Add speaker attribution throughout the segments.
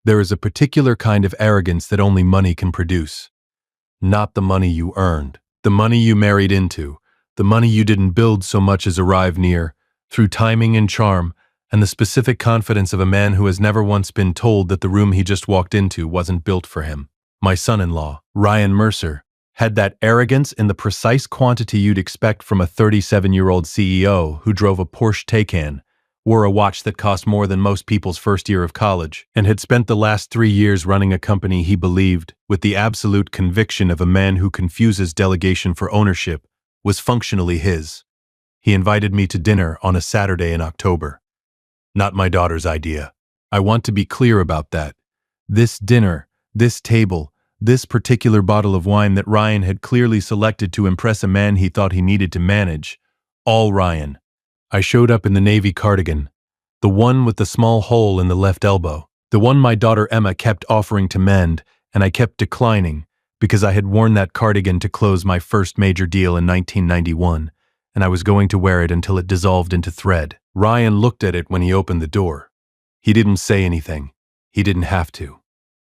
Speaker 1: There is a particular kind of arrogance that only money can produce. Not the money you earned, the money you married into, the money you didn't build so much as arrive near, through timing and charm, and the specific confidence of a man who has never once been told that the room he just walked into wasn't built for him. My son-in-law, Ryan Mercer, had that arrogance in the precise quantity you'd expect from a 37-year-old CEO who drove a Porsche Taycan, wore a watch that cost more than most people's first year of college, and had spent the last 3 years running a company he believed, with the absolute conviction of a man who confuses delegation for ownership, was functionally his. He invited me to dinner on a Saturday in October. Not my daughter's idea. I want to be clear about that. This dinner, this table, this particular bottle of wine that Ryan had clearly selected to impress a man he thought he needed to manage. All Ryan. I showed up in the navy cardigan, the one with the small hole in the left elbow, the one my daughter Emma kept offering to mend, and I kept declining because I had worn that cardigan to close my first major deal in 1991, and I was going to wear it until it dissolved into thread. Ryan looked at it when he opened the door. He didn't say anything. He didn't have to.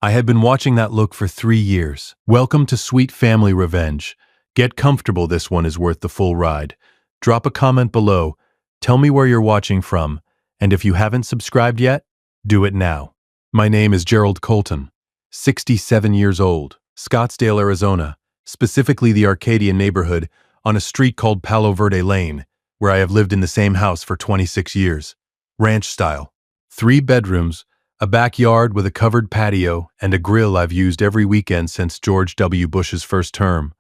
Speaker 1: I had been watching that look for 3 years. Welcome to Sweet Family Revenge. Get comfortable, this one is worth the full ride. Drop a comment below. Tell me where you're watching from, and if you haven't subscribed yet, do it now. My name is Gerald Colton, 67 years old, Scottsdale, Arizona, specifically the Arcadia neighborhood, on a street called Palo Verde Lane, where I have lived in the same house for 26 years. Ranch style. 3 bedrooms, a backyard with a covered patio, and a grill I've used every weekend since George W. Bush's first term.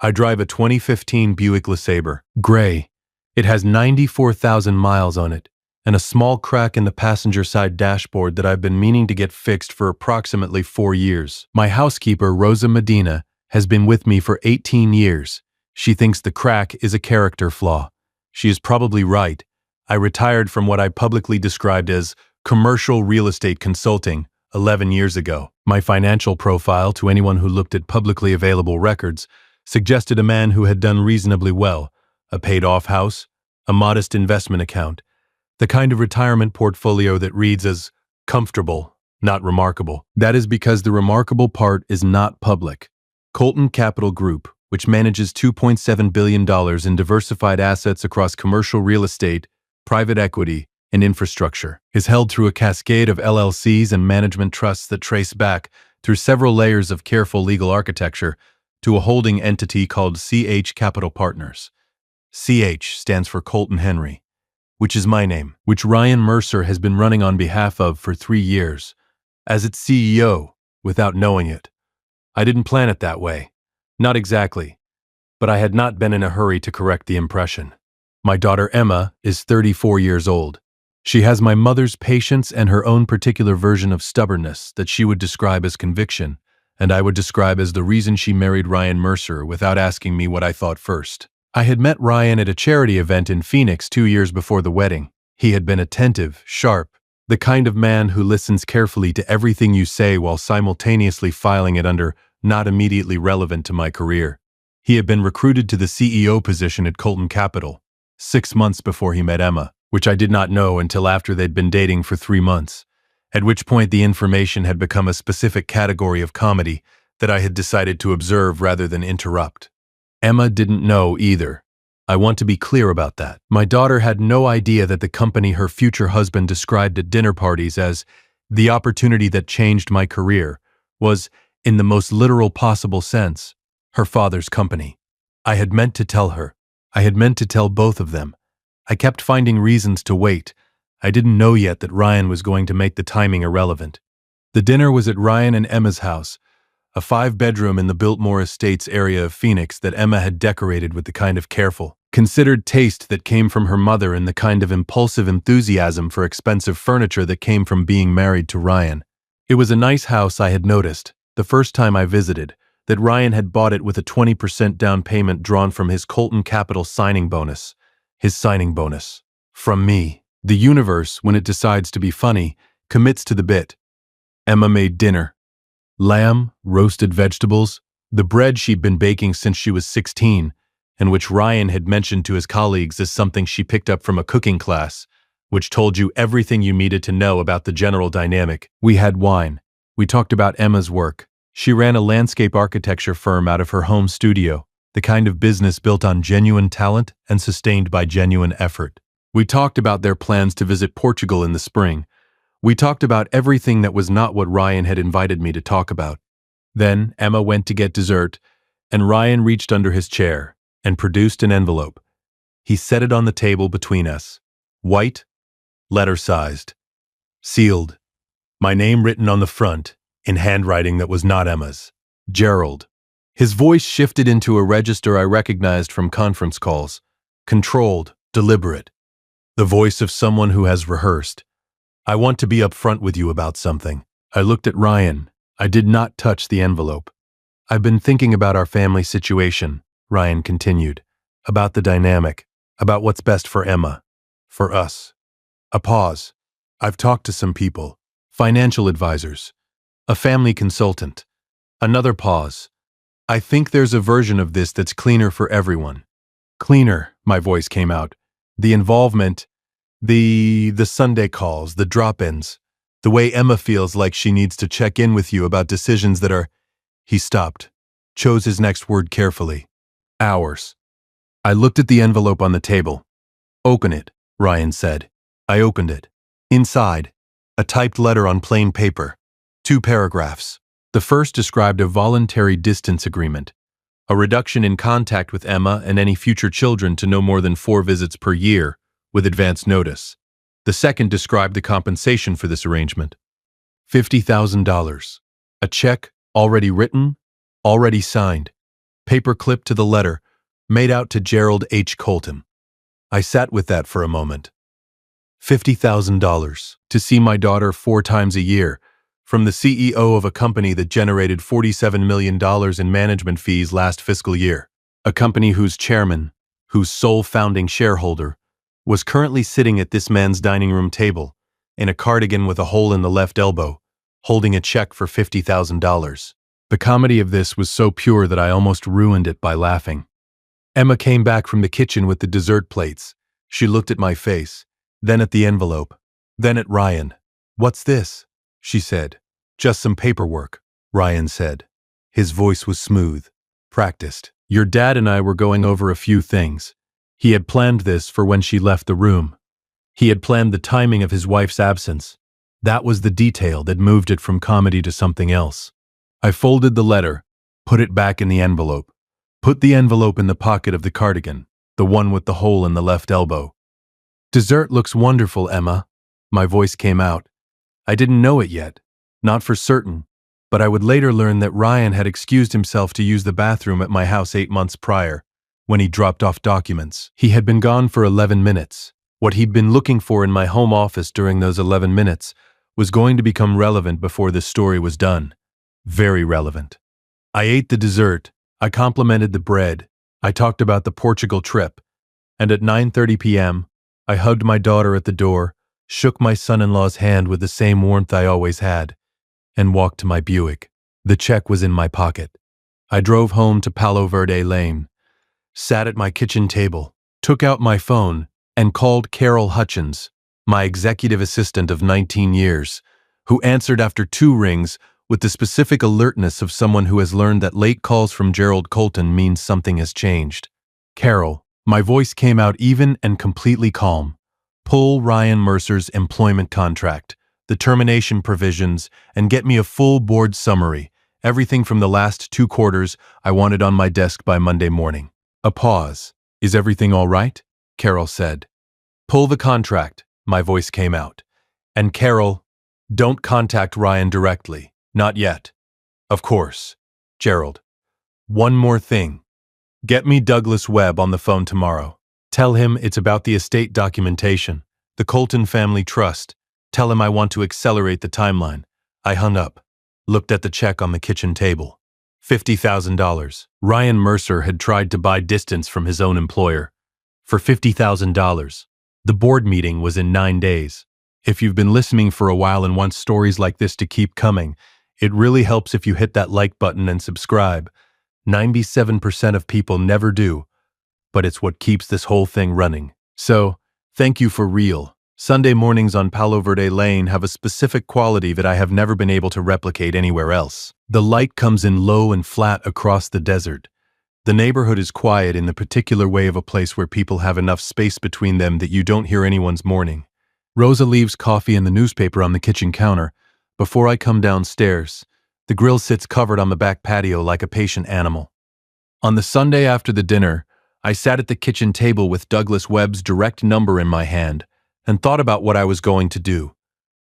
Speaker 1: I drive a 2015 Buick LeSabre, gray. It has 94,000 miles on it, and a small crack in the passenger side dashboard that I've been meaning to get fixed for approximately 4 years. My housekeeper, Rosa Medina, has been with me for 18 years. She thinks the crack is a character flaw. She is probably right. I retired from what I publicly described as commercial real estate consulting 11 years ago. My financial profile, to anyone who looked at publicly available records, suggested a man who had done reasonably well. A paid-off house, a modest investment account, the kind of retirement portfolio that reads as comfortable, not remarkable. That is because the remarkable part is not public. Colton Capital Group, which manages $2.7 billion in diversified assets across commercial real estate, private equity, and infrastructure, is held through a cascade of LLCs and management trusts that trace back through several layers of careful legal architecture to a holding entity called CH Capital Partners. CH stands for Colton Henry, which is my name, which Ryan Mercer has been running on behalf of for 3 years, as its CEO, without knowing it. I didn't plan it that way. Not exactly. But I had not been in a hurry to correct the impression. My daughter Emma is 34 years old. She has my mother's patience and her own particular version of stubbornness that she would describe as conviction, and I would describe as the reason she married Ryan Mercer without asking me what I thought first. I had met Ryan at a charity event in Phoenix 2 years before the wedding. He had been attentive, sharp, the kind of man who listens carefully to everything you say while simultaneously filing it under not immediately relevant to my career. He had been recruited to the CEO position at Colton Capital 6 months before he met Emma, which I did not know until after they'd been dating for 3 months, at which point the information had become a specific category of comedy that I had decided to observe rather than interrupt. Emma didn't know either. I want to be clear about that. My daughter had no idea that the company her future husband described at dinner parties as the opportunity that changed my career was, in the most literal possible sense, her father's company. I had meant to tell her. I had meant to tell both of them. I kept finding reasons to wait. I didn't know yet that Ryan was going to make the timing irrelevant. The dinner was at Ryan and Emma's house, a 5-bedroom in the Biltmore Estates area of Phoenix that Emma had decorated with the kind of careful, considered taste that came from her mother and the kind of impulsive enthusiasm for expensive furniture that came from being married to Ryan. It was a nice house, I had noticed, the first time I visited, that Ryan had bought it with a 20% down payment drawn from his Colton Capital signing bonus. His signing bonus. From me. The universe, when it decides to be funny, commits to the bit. Emma made dinner. Lamb, roasted vegetables, the bread she'd been baking since she was 16, and which Ryan had mentioned to his colleagues as something she picked up from a cooking class, which told you everything you needed to know about the general dynamic. We had wine. We talked about Emma's work. She ran a landscape architecture firm out of her home studio, the kind of business built on genuine talent and sustained by genuine effort. We talked about their plans to visit Portugal in the spring. We talked about everything that was not what Ryan had invited me to talk about. Then Emma went to get dessert, and Ryan reached under his chair and produced an envelope. He set it on the table between us. White, letter-sized, sealed. My name written on the front, in handwriting that was not Emma's. Gerald. His voice shifted into a register I recognized from conference calls. Controlled, deliberate. The voice of someone who has rehearsed. I want to be upfront with you about something. I looked at Ryan. I did not touch the envelope. I've been thinking about our family situation, Ryan continued. About the dynamic. About what's best for Emma. For us. A pause. I've talked to some people. Financial advisors. A family consultant. Another pause. I think there's a version of this that's cleaner for everyone. Cleaner, my voice came out. The involvement, the Sunday calls, the drop-ins, the way Emma feels like she needs to check in with you about decisions that are... He stopped, chose his next word carefully. Ours. I looked at the envelope on the table. Open it, Ryan said. I opened it. Inside, a typed letter on plain paper. 2 paragraphs. The first described a voluntary distance agreement, a reduction in contact with Emma and any future children to no more than 4 visits per year, with advance notice. The second described the compensation for this arrangement. $50,000. A check, already written, already signed. Paper clipped to the letter, made out to Gerald H. Colton. I sat with that for a moment. $50,000 to see my daughter 4 times a year, from the CEO of a company that generated $47 million in management fees last fiscal year, a company whose chairman, whose sole founding shareholder, was currently sitting at this man's dining room table, in a cardigan with a hole in the left elbow, holding a check for $50,000. The comedy of this was so pure that I almost ruined it by laughing. Emma came back from the kitchen with the dessert plates. She looked at my face, then at the envelope, then at Ryan. What's this? She said. Just some paperwork, Ryan said. His voice was smooth, practiced. Your dad and I were going over a few things. He had planned this for when she left the room. He had planned the timing of his wife's absence. That was the detail that moved it from comedy to something else. I folded the letter, put it back in the envelope, put the envelope in the pocket of the cardigan, the one with the hole in the left elbow. Dessert looks wonderful, Emma. My voice came out. I didn't know it yet, not for certain, but I would later learn that Ryan had excused himself to use the bathroom at my house 8 months prior, when he dropped off documents. He had been gone for 11 minutes. What he'd been looking for in my home office during those 11 minutes was going to become relevant before this story was done. Very relevant. I ate the dessert, I complimented the bread, I talked about the Portugal trip, and at 9:30 p.m., I hugged my daughter at the door, shook my son-in-law's hand with the same warmth I always had, and walked to my Buick. The check was in my pocket. I drove home to Palo Verde Lane, sat at my kitchen table, took out my phone, and called Carol Hutchins, my executive assistant of 19 years, who answered after 2 rings with the specific alertness of someone who has learned that late calls from Gerald Colton means something has changed. Carol, my voice came out even and completely calm. Pull Ryan Mercer's employment contract, the termination provisions, and get me a full board summary, everything from the last 2 quarters I wanted on my desk by Monday morning. A pause. Is everything all right? Carol said. Pull the contract, my voice came out. And Carol, don't contact Ryan directly. Not yet. Of course. Gerald. One more thing. Get me Douglas Webb on the phone tomorrow. Tell him it's about the estate documentation, the Colton family trust. Tell him I want to accelerate the timeline. I hung up, looked at the check on the kitchen table. $50,000. Ryan Mercer had tried to buy distance from his own employer. For $50,000. The board meeting was in 9 days. If you've been listening for a while and want stories like this to keep coming, it really helps if you hit that like button and subscribe. 97% of people never do, but it's what keeps this whole thing running. So, thank you for real. Sunday mornings on Palo Verde Lane have a specific quality that I have never been able to replicate anywhere else. The light comes in low and flat across the desert. The neighborhood is quiet in the particular way of a place where people have enough space between them that you don't hear anyone's mourning. Rosa leaves coffee and the newspaper on the kitchen counter. Before I come downstairs, the grill sits covered on the back patio like a patient animal. On the Sunday after the dinner, I sat at the kitchen table with Douglas Webb's direct number in my hand and thought about what I was going to do.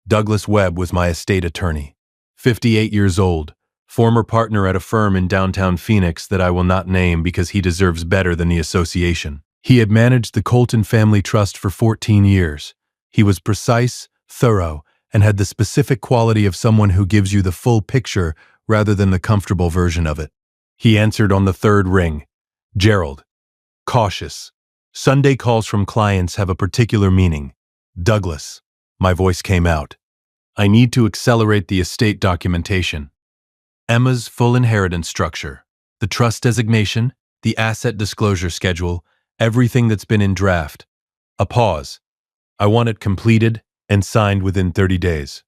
Speaker 1: Douglas Webb was my estate attorney, 58 years old, former partner at a firm in downtown Phoenix that I will not name because he deserves better than the association. He had managed the Colton Family Trust for 14 years. He was precise, thorough, and had the specific quality of someone who gives you the full picture rather than the comfortable version of it. He answered on the third ring. Gerald. Cautious. Sunday calls from clients have a particular meaning. Douglas. My voice came out. I need to accelerate the estate documentation. Emma's full inheritance structure, the trust designation, the asset disclosure schedule, everything that's been in draft. A pause. I want it completed and signed within 30 days.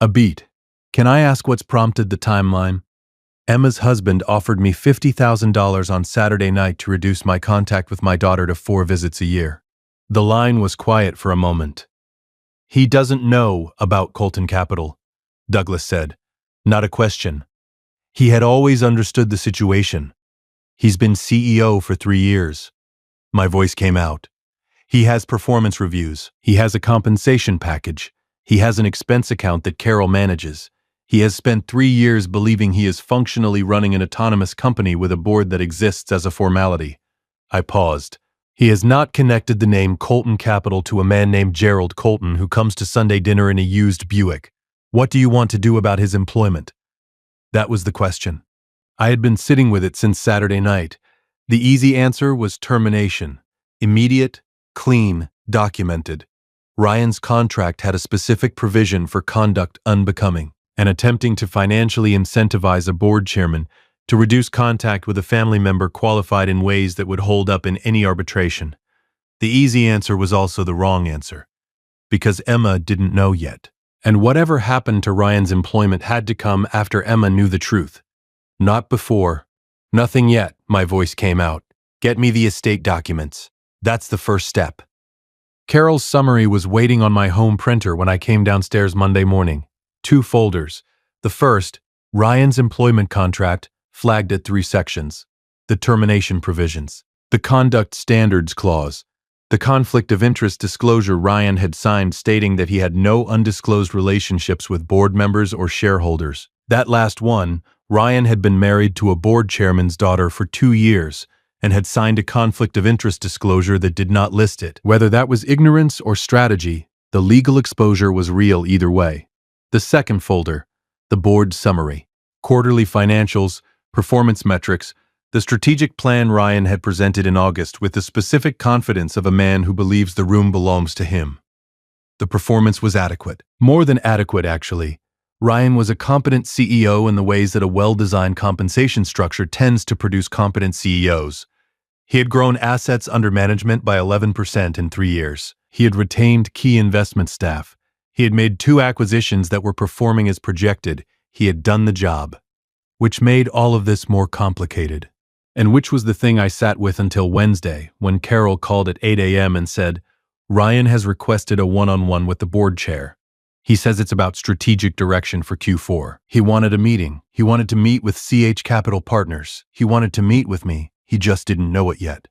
Speaker 1: A beat. Can I ask what's prompted the timeline? Emma's husband offered me $50,000 on Saturday night to reduce my contact with my daughter to 4 visits a year. The line was quiet for a moment. He doesn't know about Colton Capital, Douglas said. Not a question. He had always understood the situation. He's been CEO for 3 years. My voice came out. He has performance reviews. He has a compensation package. He has an expense account that Carol manages. He has spent 3 years believing he is functionally running an autonomous company with a board that exists as a formality. I paused. He has not connected the name Colton Capital to a man named Gerald Colton who comes to Sunday dinner in a used Buick. What do you want to do about his employment? That was the question. I had been sitting with it since Saturday night. The easy answer was termination. Immediate, clean, documented. Ryan's contract had a specific provision for conduct unbecoming, and attempting to financially incentivize a board chairman to reduce contact with a family member qualified in ways that would hold up in any arbitration. The easy answer was also the wrong answer, because Emma didn't know yet. And whatever happened to Ryan's employment had to come after Emma knew the truth. Not before. Nothing yet, my voice came out. Get me the estate documents. That's the first step. Carol's summary was waiting on my home printer when I came downstairs Monday morning. 2 folders. The first, Ryan's employment contract, flagged at 3 sections. The termination provisions. The conduct standards clause. The conflict of interest disclosure Ryan had signed stating that he had no undisclosed relationships with board members or shareholders. That last one, Ryan had been married to a board chairman's daughter for 2 years and had signed a conflict of interest disclosure that did not list it. Whether that was ignorance or strategy, the legal exposure was real either way. The second folder, the board summary. Quarterly financials, performance metrics, the strategic plan Ryan had presented in August with the specific confidence of a man who believes the room belongs to him. The performance was adequate. More than adequate, actually. Ryan was a competent CEO in the ways that a well-designed compensation structure tends to produce competent CEOs. He had grown assets under management by 11% in 3 years. He had retained key investment staff. He had made 2 acquisitions that were performing as projected. He had done the job. Which made all of this more complicated. And which was the thing I sat with until Wednesday, when Carol called at 8 a.m. and said, Ryan has requested a one-on-one with the board chair. He says it's about strategic direction for Q4. He wanted a meeting. He wanted to meet with CH Capital Partners. He wanted to meet with me. He just didn't know it yet.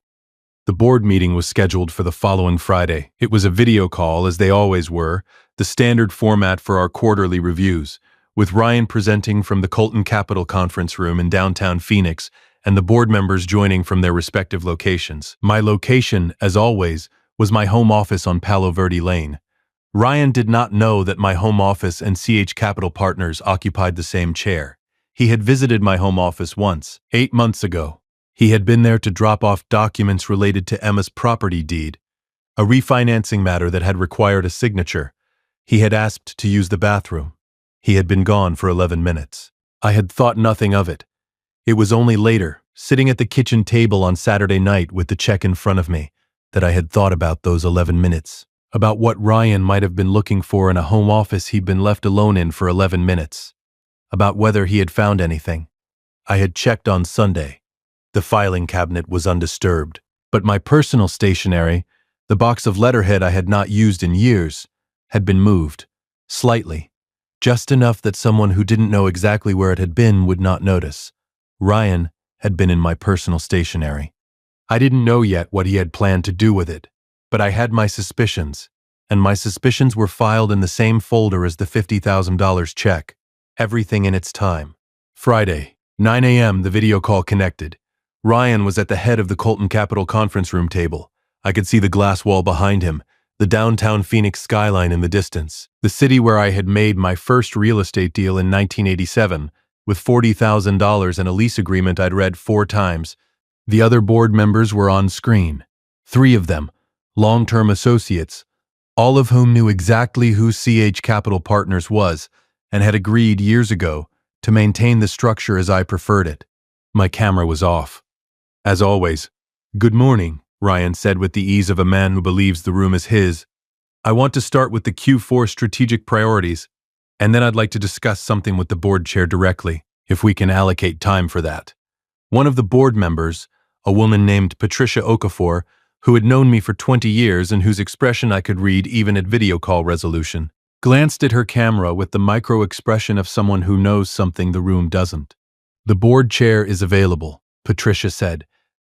Speaker 1: The board meeting was scheduled for the following Friday. It was a video call, as they always were, the standard format for our quarterly reviews, with Ryan presenting from the Colton Capital Conference Room in downtown Phoenix and the board members joining from their respective locations. My location, as always, was my home office on Palo Verde Lane. Ryan did not know that my home office and CH Capital Partners occupied the same chair. He had visited my home office once, 8 months ago. He had been there to drop off documents related to Emma's property deed, a refinancing matter that had required a signature. He had asked to use the bathroom. He had been gone for 11 minutes. I had thought nothing of it. It was only later, sitting at the kitchen table on Saturday night with the check in front of me, that I had thought about those 11 minutes. about what Ryan might have been looking for in a home office he'd been left alone in for 11 minutes, about whether he had found anything. I had checked on Sunday. The filing cabinet was undisturbed, but my personal stationery, the box of letterhead I had not used in years, had been moved, slightly, just enough that someone who didn't know exactly where it had been would not notice. Ryan had been in my personal stationery. I didn't know yet what he had planned to do with it, but I had my suspicions, and my suspicions were filed in the same folder as the $50,000 check. Everything in its time. Friday, 9 a.m., the video call connected. Ryan was at the head of the Colton Capital conference room table. I could see the glass wall behind him, the downtown Phoenix skyline in the distance, the city where I had made my first real estate deal in 1987, with $40,000 and a lease agreement I'd read 4 times. The other board members were on screen. 3 of them, long-term associates, all of whom knew exactly who CH Capital Partners was and had agreed years ago to maintain the structure as I preferred it. My camera was off. As always, "Good morning," Ryan said with the ease of a man who believes the room is his. "I want to start with the Q4 strategic priorities, and then I'd like to discuss something with the board chair directly, if we can allocate time for that." One of the board members, a woman named Patricia Okafor, who had known me for 20 years and whose expression I could read even at video call resolution, glanced at her camera with the micro-expression of someone who knows something the room doesn't. "The board chair is available," Patricia said.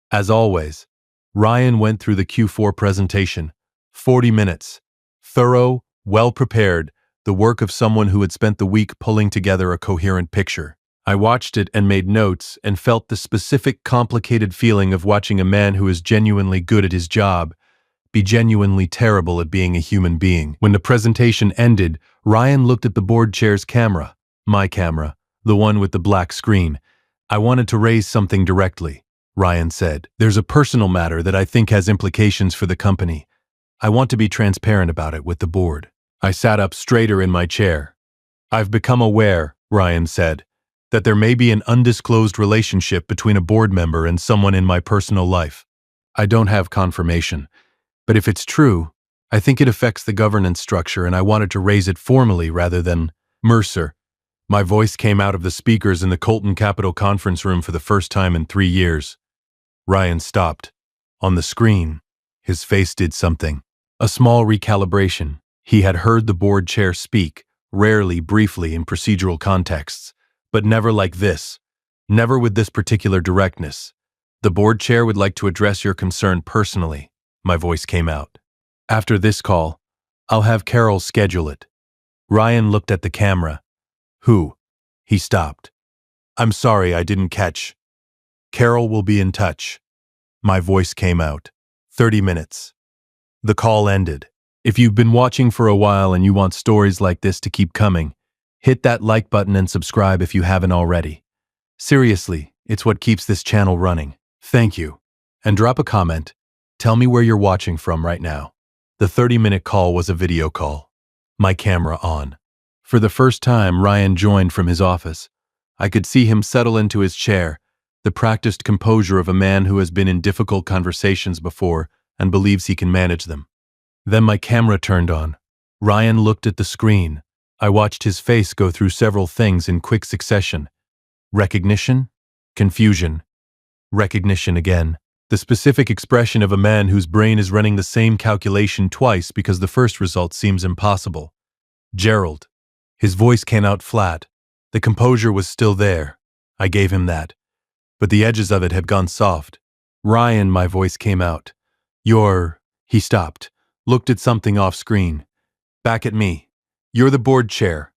Speaker 1: As always, Ryan went through the Q4 presentation. 40 minutes. Thorough, well-prepared, the work of someone who had spent the week pulling together a coherent picture. I watched it and made notes and felt the specific, complicated feeling of watching a man who is genuinely good at his job be genuinely terrible at being a human being. When the presentation ended, Ryan looked at the board chair's camera, my camera, the one with the black screen. "I wanted to raise something directly," Ryan said. "There's a personal matter that I think has implications for the company. I want to be transparent about it with the board." I sat up straighter in my chair. "I've become aware," Ryan said, "that there may be an undisclosed relationship between a board member and someone in my personal life. I don't have confirmation, but if it's true, I think it affects the governance structure and I wanted to raise it formally rather than..." "Mercer." My voice came out of the speakers in the Colton Capital conference room for the first time in 3 years. Ryan stopped. On the screen, his face did something. A small recalibration. He had heard the board chair speak, rarely, briefly, in procedural contexts, but never like this. Never with this particular directness. "The board chair would like to address your concern personally," my voice came out. "After this call, I'll have Carol schedule it." Ryan looked at the camera. "Who?" He stopped. "I'm sorry, I didn't catch." "Carol will be in touch." My voice came out. 30 minutes. The call ended. If you've been watching for a while and you want stories like this to keep coming, hit that like button and subscribe if you haven't already. Seriously, it's what keeps this channel running. Thank you. And drop a comment. Tell me where you're watching from right now. The 30-minute call was a video call. My camera on. For the first time, Ryan joined from his office. I could see him settle into his chair, the practiced composure of a man who has been in difficult conversations before and believes he can manage them. Then my camera turned on. Ryan looked at the screen. I watched his face go through several things in quick succession. Recognition, confusion, recognition again. The specific expression of a man whose brain is running the same calculation twice because the first result seems impossible. "Gerald." His voice came out flat. The composure was still there. I gave him that. But the edges of it had gone soft. "Ryan," my voice came out. "You're..." He stopped, looked at something off screen. "Back at me. You're the board chair."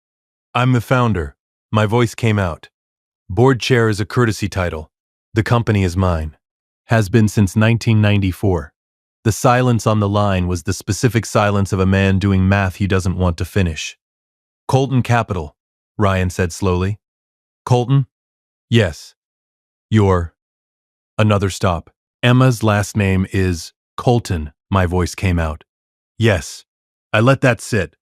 Speaker 1: "I'm the founder." My voice came out. "Board chair is a courtesy title. The company is mine. Has been since 1994. The silence on the line was the specific silence of a man doing math he doesn't want to finish. "Colton Capital," Ryan said slowly. "Colton?" "Yes." "You're..." Another stop. "Emma's last name is Colton," my voice came out. "Yes." I let that sit.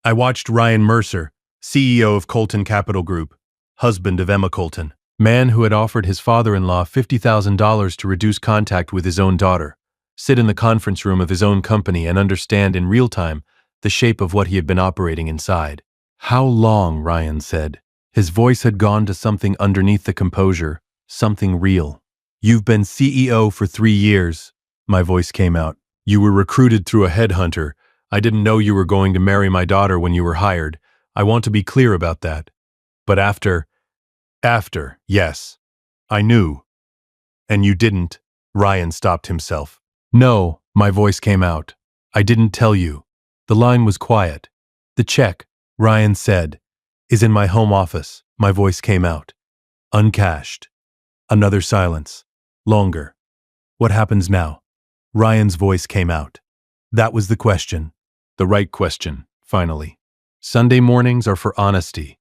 Speaker 1: I watched Ryan Mercer, CEO of Colton Capital Group, husband of Emma Colton, man who had offered his father-in-law $50,000 to reduce contact with his own daughter, sit in the conference room of his own company and understand in real time the shape of what he had been operating inside. "How long?" Ryan said. His voice had gone to something underneath the composure, something real. "You've been CEO for 3 years," my voice came out. "You were recruited through a headhunter. I didn't know you were going to marry my daughter when you were hired. I want to be clear about that. But after, yes. I knew. And you didn't." Ryan stopped himself. "No," my voice came out. "I didn't tell you." The line was quiet. "The check," Ryan said, "is in my home office." My voice came out. "Uncashed." Another silence. Longer. "What happens now?" Ryan's voice came out. That was the question. The right question, finally. "Sunday mornings are for honesty.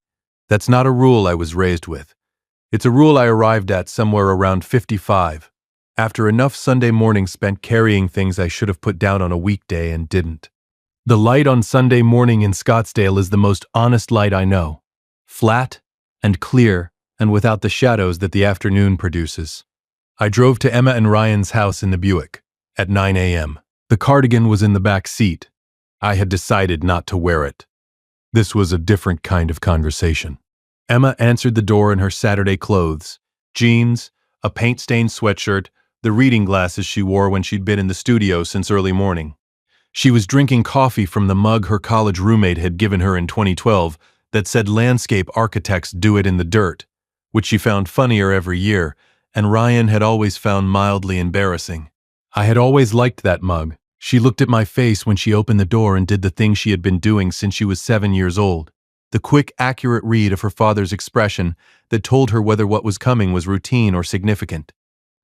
Speaker 1: That's not a rule I was raised with. It's a rule I arrived at somewhere around 55, after enough Sunday mornings spent carrying things I should have put down on a weekday and didn't. The light on Sunday morning in Scottsdale is the most honest light I know. Flat and clear and without the shadows that the afternoon produces." I drove to Emma and Ryan's house in the Buick at 9 a.m. The cardigan was in the back seat. I had decided not to wear it. This was a different kind of conversation. Emma answered the door in her Saturday clothes: jeans, a paint-stained sweatshirt, the reading glasses she wore when she'd been in the studio since early morning. She was drinking coffee from the mug her college roommate had given her in 2012 that said "Landscape architects do it in the dirt," which she found funnier every year, and Ryan had always found mildly embarrassing. I had always liked that mug. She looked at my face when she opened the door and did the thing she had been doing since she was 7 years old. The quick, accurate read of her father's expression that told her whether what was coming was routine or significant.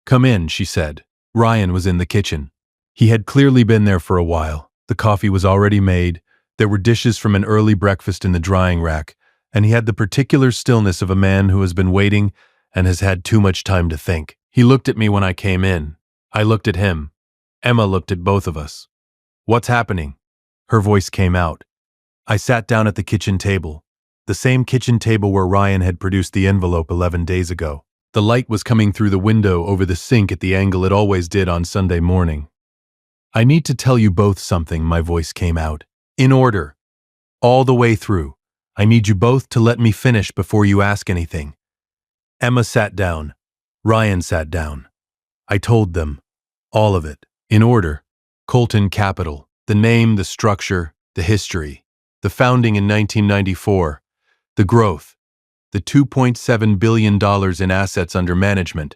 Speaker 1: "Come in," she said. Ryan was in the kitchen. He had clearly been there for a while. The coffee was already made, there were dishes from an early breakfast in the drying rack, and he had the particular stillness of a man who has been waiting and has had too much time to think. He looked at me when I came in. I looked at him. Emma looked at both of us. "What's happening?" Her voice came out. I sat down at the kitchen table, the same kitchen table where Ryan had produced the envelope 11 days ago. The light was coming through the window over the sink at the angle it always did on Sunday morning. "I need to tell you both something," my voice came out. "In order. All the way through. I need you both to let me finish before you ask anything." Emma sat down. Ryan sat down. I told them. All of it. In order. Colton Capital. The name, the structure, the history. The founding in 1994. The growth. The $2.7 billion in assets under management.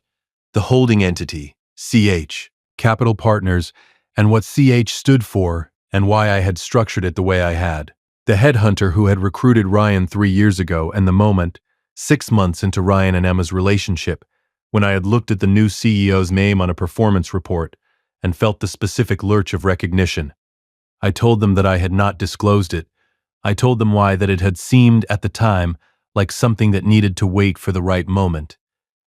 Speaker 1: The holding entity, CH, Capital Partners, and what CH stood for and why I had structured it the way I had. The headhunter who had recruited Ryan 3 years ago, and the moment, 6 months into Ryan and Emma's relationship, when I had looked at the new CEO's name on a performance report and felt the specific lurch of recognition. I told them that I had not disclosed it. I told them why, that it had seemed at the time like something that needed to wait for the right moment,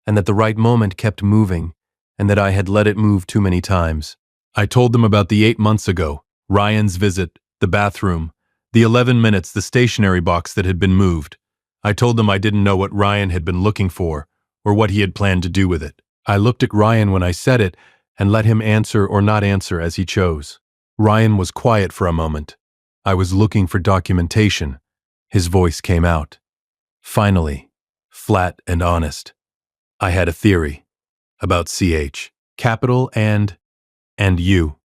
Speaker 1: and that the right moment kept moving, and that I had let it move too many times. I told them about the 8 months ago, Ryan's visit, the bathroom, the 11 minutes, the stationery box that had been moved. I told them I didn't know what Ryan had been looking for, or what he had planned to do with it. I looked at Ryan when I said it, and let him answer or not answer as he chose. Ryan was quiet for a moment. I was looking for documentation. His voice came out. Finally, flat and honest. "I had a theory. About CH. Capital and you.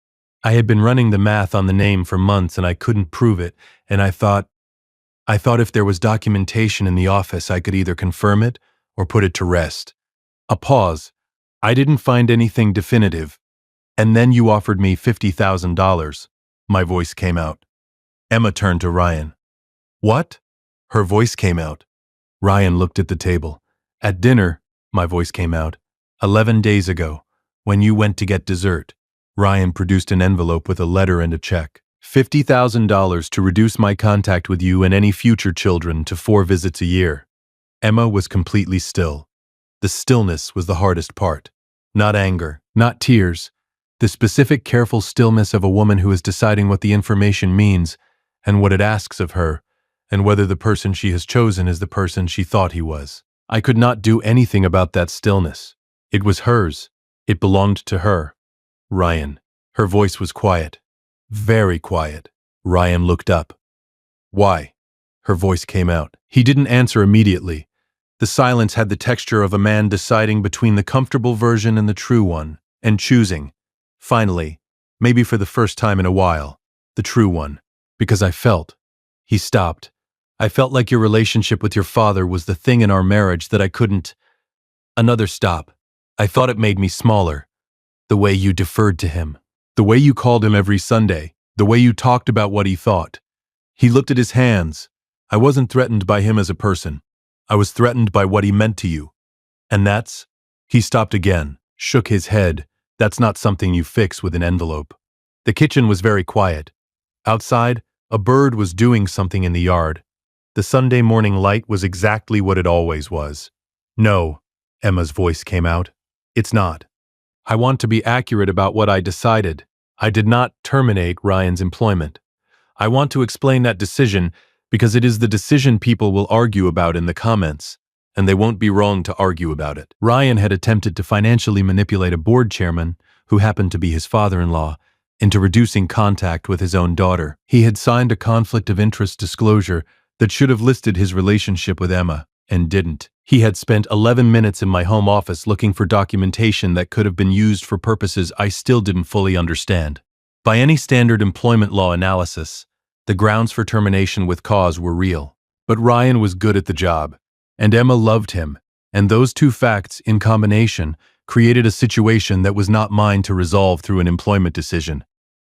Speaker 1: I had been running the math on the name for months and I couldn't prove it, and I thought if there was documentation in the office I could either confirm it or put it to rest." A pause. "I didn't find anything definitive. And then you offered me $50,000. My voice came out. Emma turned to Ryan. "What?" Her voice came out. Ryan looked at the table. "At dinner," my voice came out, 11 days ago, when you went to get dessert." Ryan produced an envelope with a letter and a check. $50,000 to reduce my contact with you and any future children to 4 visits a year. Emma was completely still. The stillness was the hardest part. Not anger, not tears. The specific, careful stillness of a woman who is deciding what the information means and what it asks of her, and whether the person she has chosen is the person she thought he was. I could not do anything about that stillness. It was hers. It belonged to her. Ryan. Her voice was quiet. Very quiet. Ryan looked up. Why? Her voice came out. He didn't answer immediately. The silence had the texture of a man deciding between the comfortable version and the true one, and choosing, finally, maybe for the first time in a while, the true one. Because I felt. He stopped. I felt like your relationship with your father was the thing in our marriage that I couldn't. Another stop. I thought it made me smaller. The way you deferred to him. The way you called him every Sunday. The way you talked about what he thought. He looked at his hands. I wasn't threatened by him as a person. I was threatened by what he meant to you. And that's? He stopped again, shook his head. That's not something you fix with an envelope. The kitchen was very quiet. Outside, a bird was doing something in the yard. The Sunday morning light was exactly what it always was. No, Emma's voice came out. It's not. I want to be accurate about what I decided. I did not terminate Ryan's employment. I want to explain that decision because it is the decision people will argue about in the comments, and they won't be wrong to argue about it. Ryan had attempted to financially manipulate a board chairman, who happened to be his father-in-law, into reducing contact with his own daughter. He had signed a conflict of interest disclosure that should have listed his relationship with Emma, and didn't. He had spent 11 minutes in my home office looking for documentation that could have been used for purposes I still didn't fully understand. By any standard employment law analysis, the grounds for termination with cause were real. But Ryan was good at the job, and Emma loved him, and those two facts, in combination, created a situation that was not mine to resolve through an employment decision.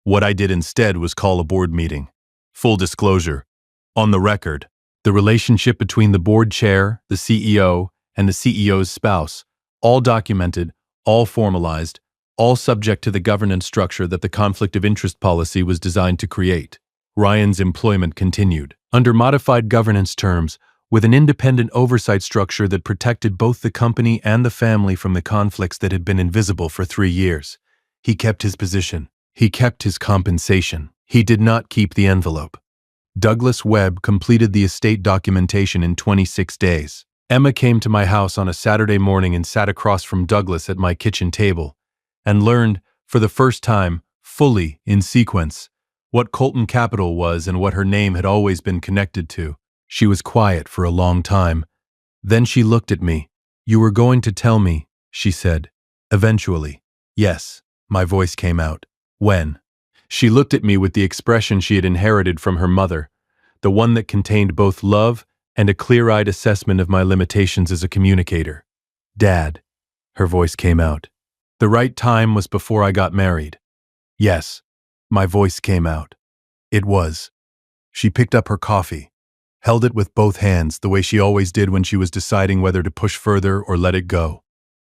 Speaker 1: What I did instead was call a board meeting. Full disclosure. On the record, the relationship between the board chair, the CEO, and the CEO's spouse, all documented, all formalized, all subject to the governance structure that the conflict of interest policy was designed to create. Ryan's employment continued, under modified governance terms, with an independent oversight structure that protected both the company and the family from the conflicts that had been invisible for 3 years. He kept his position. He kept his compensation. He did not keep the envelope. Douglas Webb completed the estate documentation in 26 days. Emma came to my house on a Saturday morning and sat across from Douglas at my kitchen table, and learned, for the first time, fully, in sequence, what Colton Capital was and what her name had always been connected to. She was quiet for a long time. Then she looked at me. "You were going to tell me," she said. "Eventually." "Yes," my voice came out. "When?" She looked at me with the expression she had inherited from her mother, the one that contained both love and a clear-eyed assessment of my limitations as a communicator. "Dad," her voice came out. "The right time was before I got married." "Yes," my voice came out. "It was." She picked up her coffee, held it with both hands the way she always did when she was deciding whether to push further or let it go.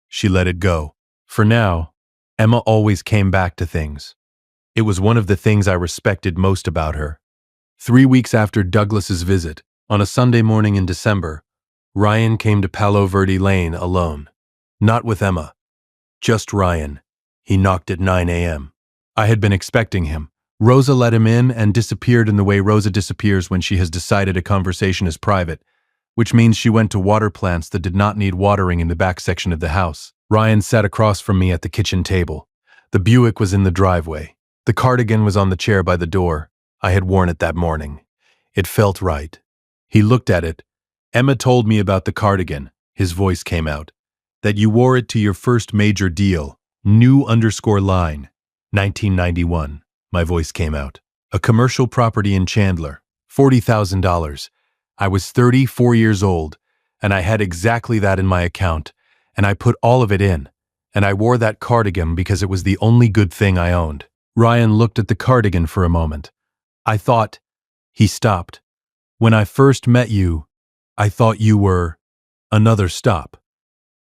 Speaker 1: She let it go. For now, Emma always came back to things. It was one of the things I respected most about her. 3 weeks after Douglas's visit, on a Sunday morning in December, Ryan came to Palo Verde Lane alone. Not with Emma. Just Ryan. He knocked at 9 a.m. I had been expecting him. Rosa let him in and disappeared in the way Rosa disappears when she has decided a conversation is private, which means she went to water plants that did not need watering in the back section of the house. Ryan sat across from me at the kitchen table. The Buick was in the driveway. The cardigan was on the chair by the door. I had worn it that morning. It felt right. He looked at it. "Emma told me about the cardigan," his voice came out. "That you wore it to your first major deal. New_line. 1991. My voice came out. "A commercial property in Chandler. $40,000. I was 34 years old, and I had exactly that in my account, and I put all of it in, and I wore that cardigan because it was the only good thing I owned." Ryan looked at the cardigan for a moment. "I thought—" He stopped. "When I first met you, I thought you were—" Another stop.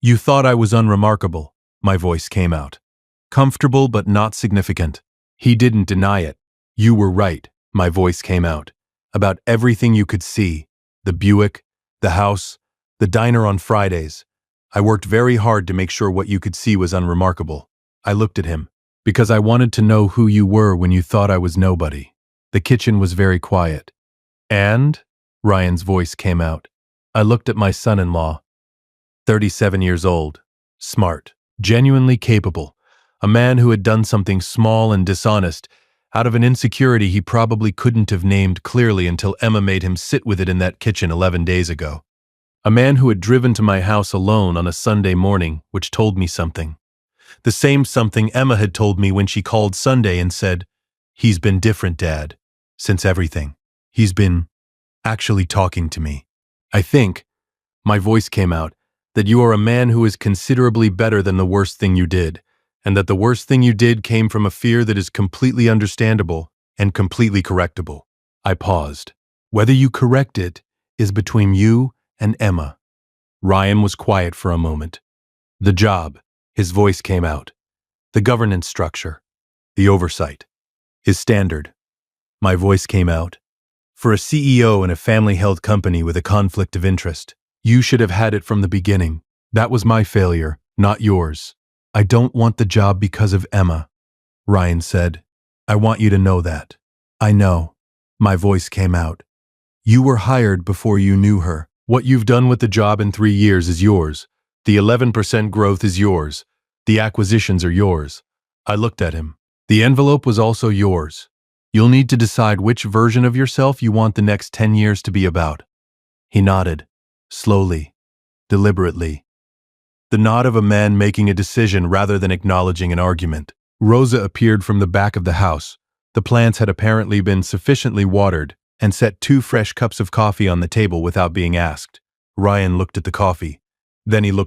Speaker 1: "You thought I was unremarkable," my voice came out. "Comfortable but not significant." He didn't deny it. "You were right," my voice came out. "About everything you could see. The Buick, the house, the diner on Fridays. I worked very hard to make sure what you could see was unremarkable." I looked at him. "Because I wanted to know who you were when you thought I was nobody." The kitchen was very quiet. "And?" Ryan's voice came out. I looked at my son-in-law. 37 years old. Smart. Genuinely capable. A man who had done something small and dishonest, out of an insecurity he probably couldn't have named clearly until Emma made him sit with it in that kitchen 11 days ago. A man who had driven to my house alone on a Sunday morning, which told me something. The same something Emma had told me when she called Sunday and said, "He's been different, Dad, since everything. He's been actually talking to me. I think," my voice came out, "that you are a man who is considerably better than the worst thing you did, and that the worst thing you did came from a fear that is completely understandable and completely correctable." I paused. "Whether you correct it is between you and Emma." Ryan was quiet for a moment. "The job," his voice came out. "The governance structure. The oversight. Is standard." My voice came out. "For a CEO in a family-held company with a conflict of interest, you should have had it from the beginning. That was my failure, not yours." "I don't want the job because of Emma," Ryan said. "I want you to know that." "I know." My voice came out. "You were hired before you knew her. What you've done with the job in 3 years is yours. The 11% growth is yours. The acquisitions are yours." I looked at him. "The envelope was also yours. You'll need to decide which version of yourself you want the next 10 years to be about." He nodded, slowly, deliberately. The nod of a man making a decision rather than acknowledging an argument. Rosa appeared from the back of the house. The plants had apparently been sufficiently watered, and set 2 fresh cups of coffee on the table without being asked. Ryan looked at the coffee. Then he looked